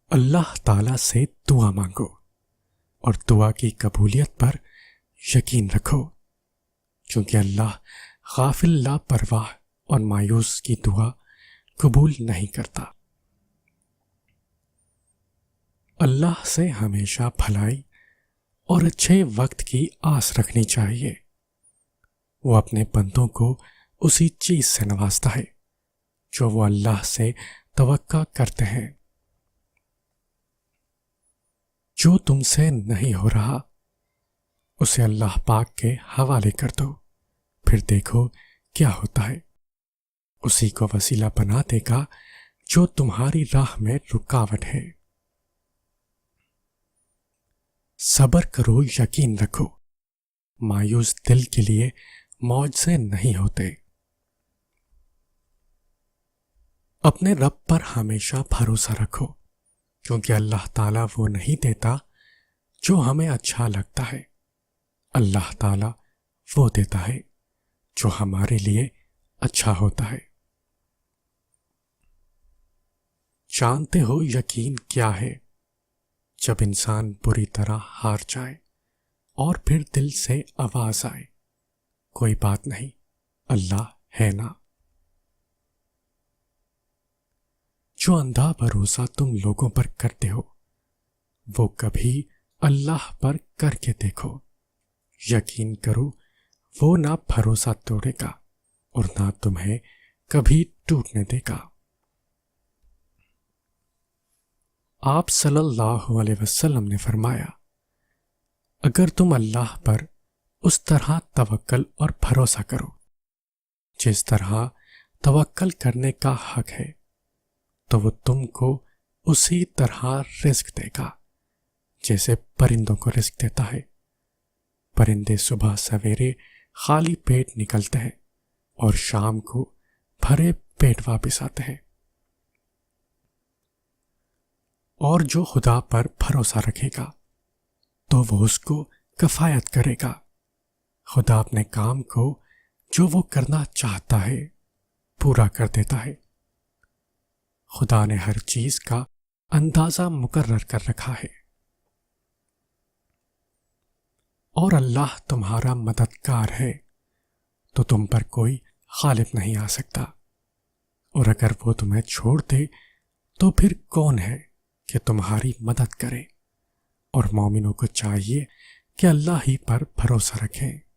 اللہ تعالیٰ سے دعا مانگو اور دعا کی قبولیت پر یقین رکھو، کیونکہ اللہ غافل لاپرواہ اور مایوس کی دعا قبول نہیں کرتا۔ اللہ سے ہمیشہ بھلائی اور اچھے وقت کی آس رکھنی چاہیے۔ وہ اپنے بندوں کو اسی چیز سے نوازتا ہے جو وہ اللہ سے توقع کرتے ہیں۔ جو تم سے نہیں ہو رہا اسے اللہ پاک کے حوالے کر دو، پھر دیکھو کیا ہوتا ہے۔ اسی کو وسیلہ بنا دے گا جو تمہاری راہ میں رکاوٹ ہے۔ صبر کرو، یقین رکھو، مایوس دل کے لیے معجزے نہیں ہوتے۔ اپنے رب پر ہمیشہ بھروسہ رکھو، کیونکہ اللہ تعالیٰ وہ نہیں دیتا جو ہمیں اچھا لگتا ہے، اللہ تعالیٰ وہ دیتا ہے جو ہمارے لیے اچھا ہوتا ہے۔ جانتے ہو یقین کیا ہے؟ جب انسان بری طرح ہار جائے اور پھر دل سے آواز آئے، کوئی بات نہیں، اللہ ہے نا۔ جو اندھا بھروسہ تم لوگوں پر کرتے ہو وہ کبھی اللہ پر کر کے دیکھو، یقین کرو وہ نہ بھروسہ توڑے گا اور نہ تمہیں کبھی ٹوٹنے دے گا۔ آپ صلی اللہ علیہ وسلم نے فرمایا، اگر تم اللہ پر اس طرح توکل اور بھروسہ کرو جس طرح توکل کرنے کا حق ہے، تو وہ تم کو اسی طرح رزق دے گا جیسے پرندوں کو رزق دیتا ہے۔ پرندے صبح سویرے خالی پیٹ نکلتے ہیں اور شام کو بھرے پیٹ واپس آتے ہیں۔ اور جو خدا پر بھروسہ رکھے گا تو وہ اس کو کفایت کرے گا۔ خدا اپنے کام کو جو وہ کرنا چاہتا ہے پورا کر دیتا ہے۔ خدا نے ہر چیز کا اندازہ مقرر کر رکھا ہے، اور اللہ تمہارا مددگار ہے، تو تم پر کوئی غالب نہیں آ سکتا، اور اگر وہ تمہیں چھوڑ دے تو پھر کون ہے کہ تمہاری مدد کرے؟ اور مومنوں کو چاہیے کہ اللہ ہی پر بھروسہ رکھیں۔